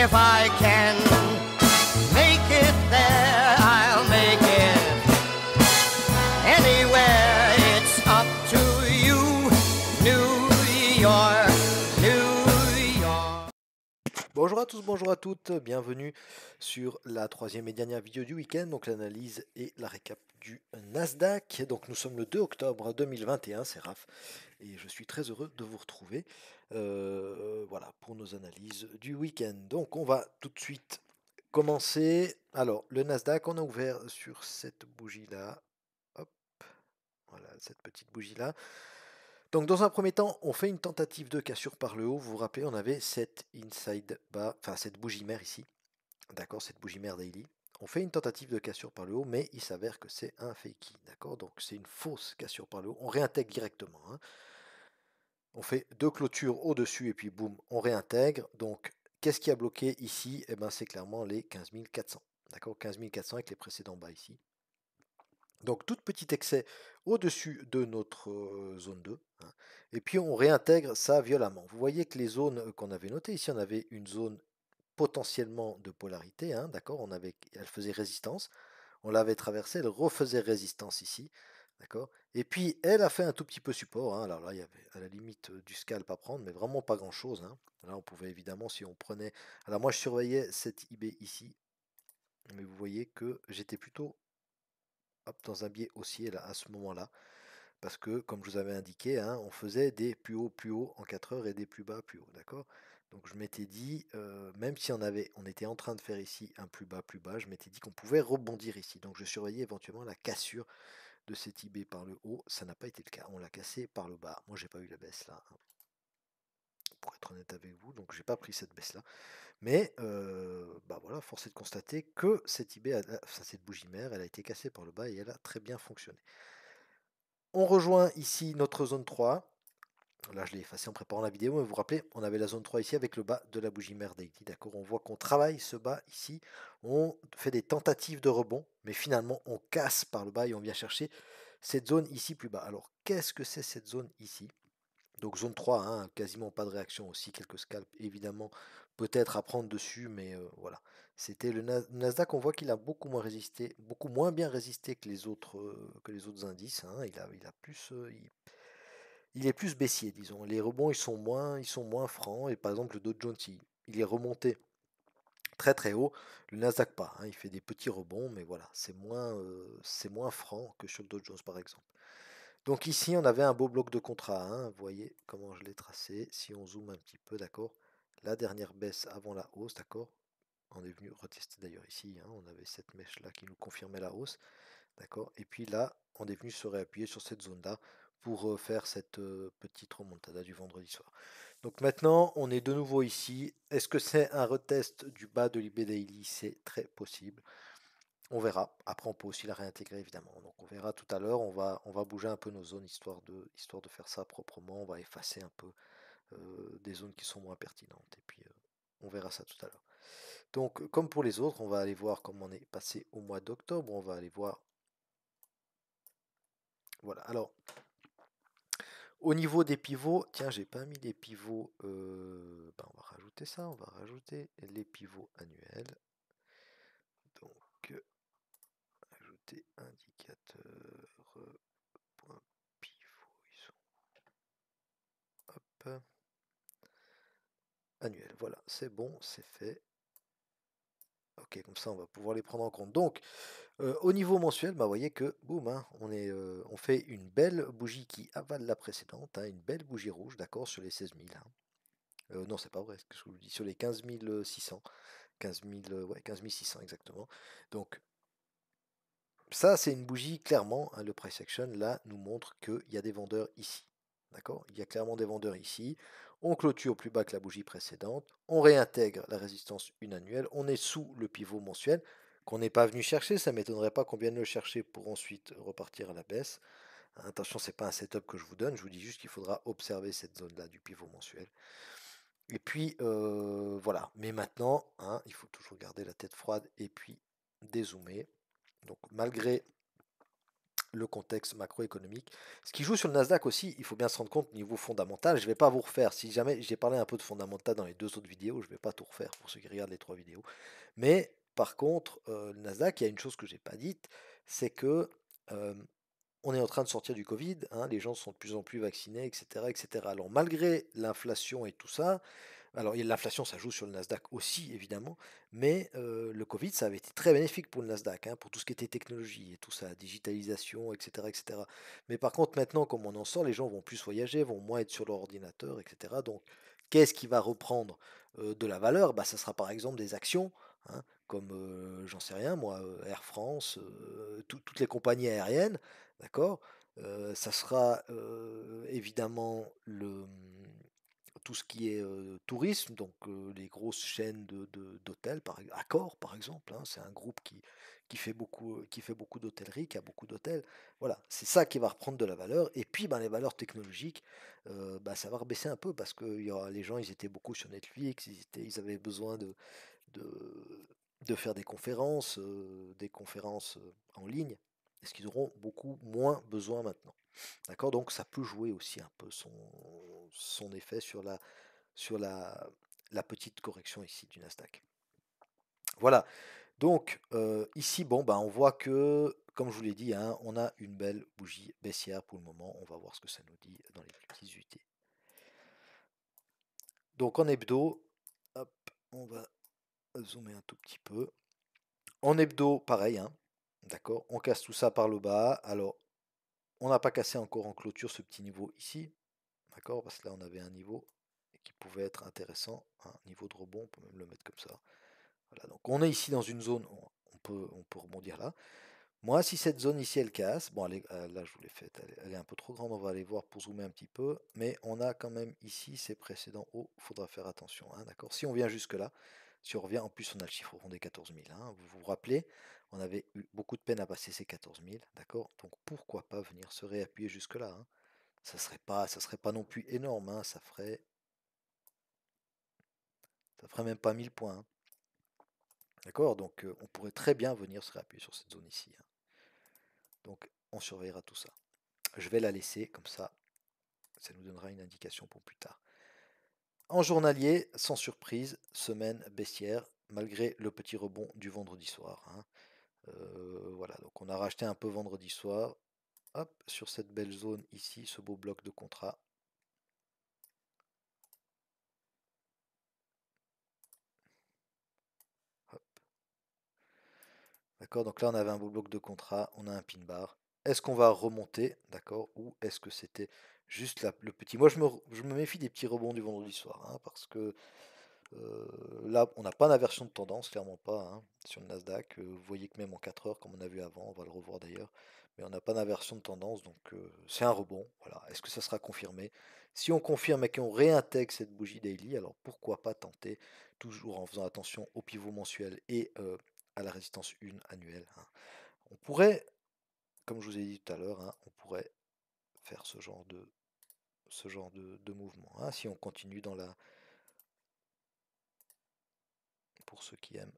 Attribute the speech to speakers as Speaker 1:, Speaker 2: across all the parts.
Speaker 1: if I can make it there, I'll make it anywhere. It's up to you, New York, New York.
Speaker 2: Bonjour à tous, bonjour à toutes, bienvenue sur la troisième et dernière vidéo du week-end, donc l'analyse et la récap du Nasdaq. Donc nous sommes le 2 octobre 2021, c'est Raph, et je suis très heureux de vous retrouver voilà, pour nos analyses du week-end. Donc on va tout de suite commencer. Alors le Nasdaq, on a ouvert sur cette bougie-là, hop, voilà, cette petite bougie-là. Donc dans un premier temps, on fait une tentative de cassure par le haut. Vous vous rappelez, on avait cette inside bas, enfin cette bougie mère ici. D'accord, cette bougie mère daily. On fait une tentative de cassure par le haut, mais il s'avère que c'est un fakey. D'accord, donc c'est une fausse cassure par le haut. On réintègre directement. Hein. On fait deux clôtures au-dessus et puis boum, on réintègre. Donc qu'est-ce qui a bloqué ici? Eh ben, c'est clairement les 15 400. D'accord, 15 400 avec les précédents bas ici. Donc tout petit excès au-dessus de notre zone 2. Hein, et puis on réintègre ça violemment. Vous voyez que les zones qu'on avait notées, ici on avait une zone potentiellement de polarité, hein, d'accord, elle faisait résistance, on l'avait traversée, elle refaisait résistance ici, d'accord, et puis elle a fait un tout petit peu support, hein, alors là il y avait à la limite du scalp à prendre, mais vraiment pas grand chose, hein. Là on pouvait évidemment, si on prenait, alors moi je surveillais cette IB ici, mais vous voyez que j'étais plutôt dans un biais haussier là, à ce moment-là, parce que comme je vous avais indiqué, hein, on faisait des plus hauts en 4 heures et des plus bas plus haut, d'accord. Donc je m'étais dit, même si on était en train de faire ici un plus bas, je m'étais dit qu'on pouvait rebondir ici. Donc je surveillais éventuellement la cassure de cet IB par le haut. Ça n'a pas été le cas. On l'a cassé par le bas. Moi j'ai pas eu la baisse là, hein, pour être honnête avec vous. Donc j'ai pas pris cette baisse là. Mais bah voilà, force est de constater que cette IB, cette bougie mère, elle a été cassée par le bas et elle a très bien fonctionné. On rejoint ici notre zone 3. Là, je l'ai effacé en préparant la vidéo, mais vous vous rappelez, on avait la zone 3 ici avec le bas de la bougie mère daily. D'accord, on voit qu'on travaille ce bas ici. On fait des tentatives de rebond, mais finalement, on casse par le bas et on vient chercher cette zone ici plus bas. Alors, qu'est-ce que c'est cette zone ici? Donc, zone 3, hein, quasiment pas de réaction aussi. Quelques scalps, évidemment, peut-être à prendre dessus, mais voilà. C'était le Nasdaq, on voit qu'il a beaucoup moins résisté, beaucoup moins bien résisté que les autres indices. Hein. Il a plus, il est plus baissier, disons. Les rebonds, ils sont moins francs. Et par exemple, le Dow Jones, il est remonté très très haut. Le Nasdaq pas. Hein, il fait des petits rebonds, mais voilà, c'est moins franc que sur le Dow Jones, par exemple. Donc ici, on avait un beau bloc de contrat. Hein, vous voyez comment je l'ai tracé. Si on zoome un petit peu, d'accord. La dernière baisse avant la hausse, d'accord. On est venu retester d'ailleurs ici. Hein, on avait cette mèche-là qui nous confirmait la hausse. D'accord. Et puis là, on est venu se réappuyer sur cette zone-là pour faire cette petite remontada du vendredi soir. Donc maintenant, on est de nouveau ici. Est-ce que c'est un retest du bas de l'IB Daily? C'est très possible. On verra. Après, on peut aussi la réintégrer, évidemment. Donc on verra tout à l'heure. On va bouger un peu nos zones, histoire de faire ça proprement. On va effacer un peu des zones qui sont moins pertinentes. Et puis, on verra ça tout à l'heure. Donc, comme pour les autres, on va aller voir comment on est passé au mois d'octobre. On va aller voir. Voilà. Alors, au niveau des pivots, tiens, j'ai pas mis les pivots. Ben, on va rajouter ça. On va rajouter les pivots annuels. Donc, ajouter indicateur. Point pivot. Ils sont. Hop. Annuel. Voilà, c'est bon, c'est fait. Ok, comme ça, on va pouvoir les prendre en compte. Donc, au niveau mensuel, bah, vous voyez que, boum, hein, on fait une belle bougie qui avale la précédente, hein, une belle bougie rouge, d'accord, sur les 16 000. Hein. Non, c'est pas vrai, ce que je vous dis, sur les 15 600. 15 000, ouais, 15 600 exactement. Donc, ça, c'est une bougie, clairement, hein, le price action, là, nous montre qu'il y a des vendeurs ici. D'accord? Il y a clairement des vendeurs ici. On clôture plus bas que la bougie précédente. On réintègre la résistance une annuelle. On est sous le pivot mensuel qu'on n'est pas venu chercher. Ça ne m'étonnerait pas qu'on vienne le chercher pour ensuite repartir à la baisse. Attention, ce n'est pas un setup que je vous donne. Je vous dis juste qu'il faudra observer cette zone-là du pivot mensuel. Et puis, voilà. Mais maintenant, hein, il faut toujours garder la tête froide et puis dézoomer. Donc, malgré le contexte macroéconomique. Ce qui joue sur le Nasdaq aussi, il faut bien se rendre compte niveau fondamental, je ne vais pas vous refaire. Si jamais j'ai parlé un peu de fondamental dans les deux autres vidéos, je ne vais pas tout refaire pour ceux qui regardent les trois vidéos. Mais par contre, le Nasdaq, il y a une chose que j'ai pas dite, c'est que euh, on est en train de sortir du Covid, hein, les gens sont de plus en plus vaccinés, etc., etc. Alors malgré l'inflation et tout ça, alors l'inflation ça joue sur le Nasdaq aussi évidemment, mais le Covid ça avait été très bénéfique pour le Nasdaq, hein, pour tout ce qui était technologie et tout ça, digitalisation, etc., etc. Mais par contre maintenant comme on en sort, les gens vont plus voyager, vont moins être sur leur ordinateur, etc. Donc qu'est-ce qui va reprendre de la valeur? Bah, ça sera par exemple des actions, hein, comme j'en sais rien moi, Air France, toutes les compagnies aériennes. D'accord? Ça sera évidemment tout ce qui est tourisme, donc les grosses chaînes d'hôtels, Accor par exemple, hein, c'est un groupe qui fait beaucoup d'hôtellerie, qui a beaucoup d'hôtels. Voilà, c'est ça qui va reprendre de la valeur. Et puis ben, les valeurs technologiques, bah, ça va rebaisser un peu parce que les gens ils étaient beaucoup sur Netflix, ils avaient besoin de, de faire des conférences en ligne. Est-ce qu'ils auront beaucoup moins besoin maintenant? D'accord? Donc ça peut jouer aussi un peu son effet sur la petite correction ici du Nasdaq. Voilà. Donc ici, bon, bah, on voit que, comme je vous l'ai dit, hein, on a une belle bougie baissière pour le moment. On va voir ce que ça nous dit dans les petits UT. Donc en hebdo, hop, on va zoomer un tout petit peu. En hebdo, pareil, hein, d'accord? On casse tout ça par le bas. Alors, on n'a pas cassé encore en clôture ce petit niveau ici, d'accord? Parce que là, on avait un niveau qui pouvait être intéressant, un niveau de rebond, on peut même le mettre comme ça. Voilà, donc on est ici dans une zone, on peut rebondir là. Moi, si cette zone ici, elle casse, bon, là, je vous l'ai faite, elle est un peu trop grande, on va aller voir pour zoomer un petit peu, mais on a quand même ici ces précédents hauts, il faudra faire attention, hein, d'accord? Si on vient jusque là, si on revient, en plus on a le chiffre rond des 14 000, hein, vous vous rappelez, on avait eu beaucoup de peine à passer ces 14 000, d'accord? Donc pourquoi pas venir se réappuyer jusque là, hein? Ça serait pas non plus énorme, hein, ça ferait même pas 1000 points, hein. D'accord? Donc on pourrait très bien venir se réappuyer sur cette zone ici, hein. Donc on surveillera tout ça. Je vais la laisser comme ça nous donnera une indication pour plus tard. En journalier, sans surprise, semaine baissière, malgré le petit rebond du vendredi soir, hein. Voilà, donc on a racheté un peu vendredi soir. Hop, sur cette belle zone ici, ce beau bloc de contrat. Hop. D'accord, donc là on avait un beau bloc de contrat, on a un pin bar. Est-ce qu'on va remonter, d'accord, ou est-ce que c'était juste le petit... Moi je me méfie des petits rebonds du vendredi soir, hein, parce que là, on n'a pas d'inversion de tendance, clairement pas, hein, sur le Nasdaq. Vous voyez que même en 4 heures, comme on a vu avant, on va le revoir d'ailleurs, mais on n'a pas d'inversion de tendance, donc c'est un rebond. Voilà. Est-ce que ça sera confirmé? Si on confirme et qu'on réintègre cette bougie daily, alors pourquoi pas tenter, toujours en faisant attention au pivot mensuel et à la résistance 1 annuelle, hein. On pourrait, comme je vous ai dit tout à l'heure, hein, on pourrait faire ce genre de mouvement, hein, si on continue dans la... Pour ceux qui aiment.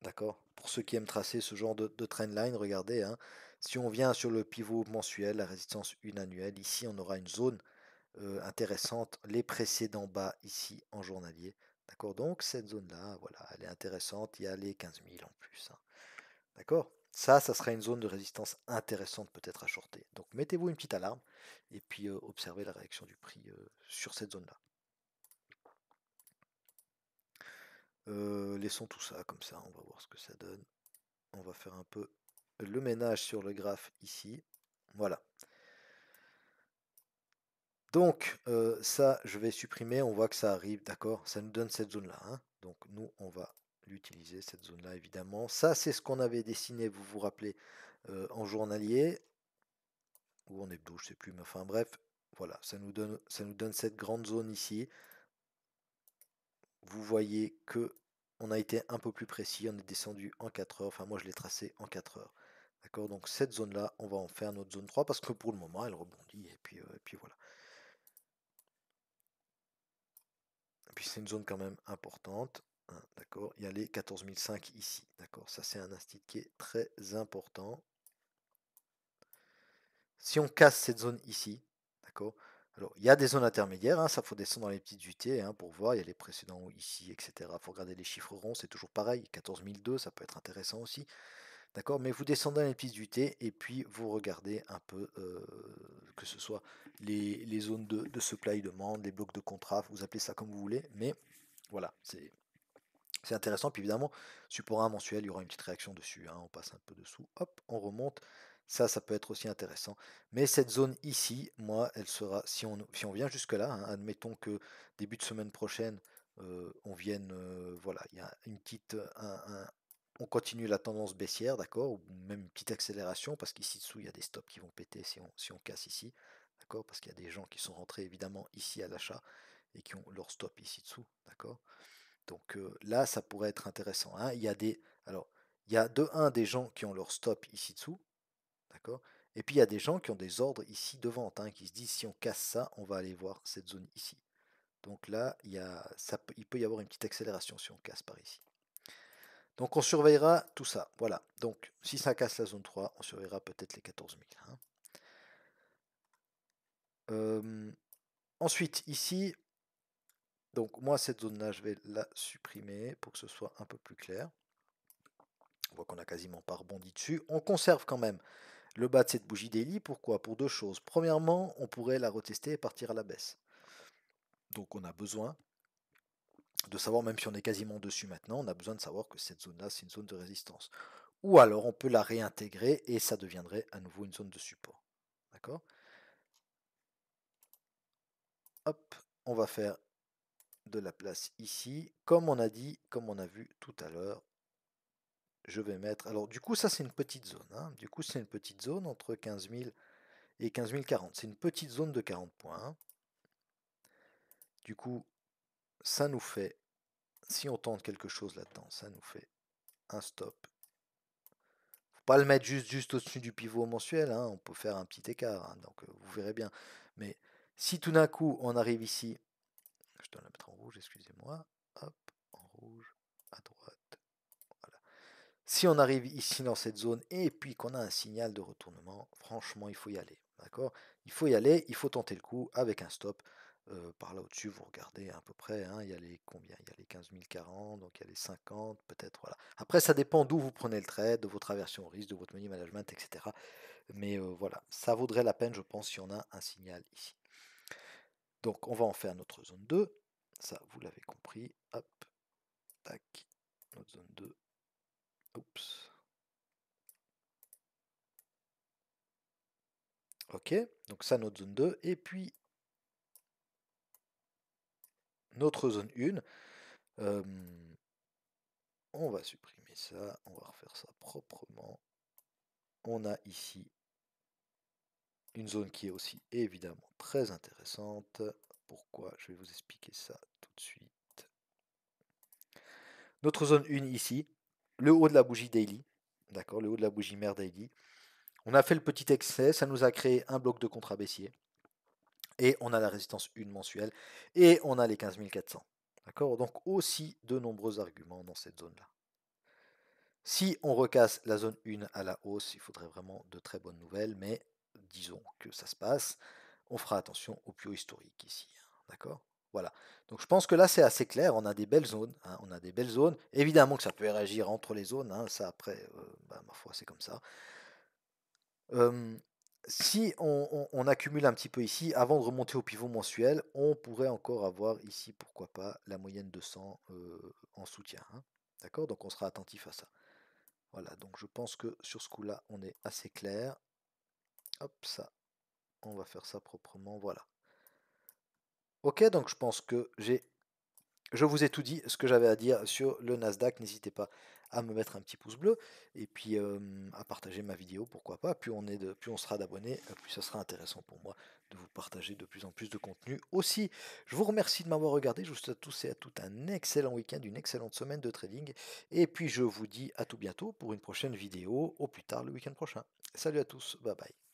Speaker 2: D'accord? Pour ceux qui aiment tracer ce genre de trendline, regardez, hein, si on vient sur le pivot mensuel, la résistance 1 annuelle, ici on aura une zone intéressante, les précédents bas ici en journalier. D'accord? Donc cette zone-là, voilà, elle est intéressante, il y a les 15 000 en plus, hein. D'accord? Ça sera une zone de résistance intéressante peut-être à shorter. Donc mettez-vous une petite alarme et puis observez la réaction du prix sur cette zone-là. Laissons tout ça comme ça, on va voir ce que ça donne. On va faire un peu le ménage sur le graphe ici. Voilà. Donc ça, je vais supprimer. On voit que ça arrive, d'accord? Ça nous donne cette zone-là, hein. Donc nous, on va l'utiliser, cette zone-là, évidemment. Ça, c'est ce qu'on avait dessiné, vous vous rappelez, en journalier ou en hebdo, je sais plus. Mais enfin bref, voilà, ça nous donne cette grande zone ici. Vous voyez que on a été un peu plus précis, on est descendu en 4 heures, enfin moi je l'ai tracé en 4 heures. D'accord, donc cette zone-là, on va en faire notre zone 3 parce que pour le moment elle rebondit et puis voilà. Et puis c'est une zone quand même importante, hein, d'accord, il y a les 14 500 ici, d'accord, ça c'est un institut qui est très important. Si on casse cette zone ici, d'accord? Alors, il y a des zones intermédiaires, hein, ça faut descendre dans les petites unités hein, pour voir. Il y a les précédents ici, etc. Il faut regarder les chiffres ronds, c'est toujours pareil. 14 002, ça peut être intéressant aussi. D'accord? Mais vous descendez dans les petites unités et puis vous regardez un peu que ce soit les zones de supply demande, les blocs de contrat, vous appelez ça comme vous voulez. Mais voilà, c'est intéressant. Puis évidemment, support 1 mensuel, il y aura une petite réaction dessus. Hein, on passe un peu dessous, hop, on remonte. Ça peut être aussi intéressant. Mais cette zone ici, moi, elle sera, si on vient jusque-là, hein, admettons que début de semaine prochaine, on vienne, voilà, il y a une petite, on continue la tendance baissière, d'accord, ou même une petite accélération, parce qu'ici dessous, il y a des stops qui vont péter si on casse ici, d'accord, parce qu'il y a des gens qui sont rentrés évidemment ici à l'achat et qui ont leur stop ici dessous, d'accord. Donc là, ça pourrait être intéressant. Hein. Alors, il y a de un des gens qui ont leur stop ici dessous, d'accord. Et puis il y a des gens qui ont des ordres ici de vente, hein, qui se disent si on casse ça, on va aller voir cette zone ici. Donc là, il peut y avoir une petite accélération si on casse par ici. Donc on surveillera tout ça. Voilà. Donc si ça casse la zone 3, on surveillera peut-être les 14 000. Hein. Ensuite, ici, donc moi cette zone-là, je vais la supprimer pour que ce soit un peu plus clair. On voit qu'on n'a quasiment pas rebondi dessus. On conserve quand même le bas de cette bougie daily. Pourquoi? Pour deux choses. Premièrement, on pourrait la retester et partir à la baisse. Donc on a besoin de savoir, même si on est quasiment dessus maintenant, on a besoin de savoir que cette zone-là, c'est une zone de résistance. Ou alors on peut la réintégrer et ça deviendrait à nouveau une zone de support. D'accord? Hop, on va faire de la place ici. Comme on a dit, comme on a vu tout à l'heure, je vais mettre... Alors du coup, ça c'est une petite zone. Hein. Du coup, c'est une petite zone entre 15 000 et 15 040. C'est une petite zone de 40 points. Hein. Du coup, ça nous fait, si on tente quelque chose là-dedans, ça nous fait un stop. Faut pas le mettre juste au-dessus du pivot mensuel, hein, on peut faire un petit écart, hein, donc vous verrez bien. Mais si tout d'un coup on arrive ici, je dois la mettre en rouge, excusez-moi, hop, en rouge, à droite, voilà. Si on arrive ici dans cette zone et puis qu'on a un signal de retournement, franchement il faut y aller, d'accord? Il faut y aller, il faut tenter le coup avec un stop. Par là au-dessus, vous regardez à peu près, hein, il y a les combien? Il y a les 15 040, donc il y a les 50, peut-être, voilà. Après, ça dépend d'où vous prenez le trade, de votre aversion au risque, de votre money management, etc. Mais voilà, ça vaudrait la peine, je pense, si on a un signal ici. Donc, on va en faire notre zone 2. Ça, vous l'avez compris. Hop, tac, notre zone 2. Oups. Ok, donc ça, notre zone 2. Et puis, notre zone 1. On va supprimer ça, on va refaire ça proprement. On a ici une zone qui est aussi évidemment très intéressante. Pourquoi? Je vais vous expliquer ça tout de suite. Notre zone 1 ici, le haut de la bougie daily, d'accord, le haut de la bougie mère daily. On a fait le petit excès, ça nous a créé un bloc de contrat baissier. Et on a la résistance 1 mensuelle. Et on a les 15 400. D'accord? Donc aussi de nombreux arguments dans cette zone-là. Si on recasse la zone 1 à la hausse, il faudrait vraiment de très bonnes nouvelles, mais disons que ça se passe. On fera attention au plus haut historique ici. D'accord? Voilà. Donc je pense que là c'est assez clair. On a des belles zones. Hein, on a des belles zones. Évidemment que ça peut réagir entre les zones. Hein, ça après, ma foi, c'est comme ça. Si on accumule un petit peu ici, avant de remonter au pivot mensuel, on pourrait encore avoir ici, pourquoi pas, la moyenne de 100 en soutien. Hein. D'accord? Donc on sera attentif à ça. Voilà, donc je pense que sur ce coup-là, on est assez clair. Hop, ça, on va faire ça proprement, voilà. Ok, donc je pense que je vous ai tout dit ce que j'avais à dire sur le Nasdaq. N'hésitez pas à me mettre un petit pouce bleu et puis à partager ma vidéo, pourquoi pas. Plus on sera d'abonnés, plus ça sera intéressant pour moi de vous partager de plus en plus de contenu. Aussi, je vous remercie de m'avoir regardé. Je vous souhaite à tous et à toutes un excellent week-end, une excellente semaine de trading. Et puis je vous dis à tout bientôt pour une prochaine vidéo, au plus tard le week-end prochain. Salut à tous, bye bye.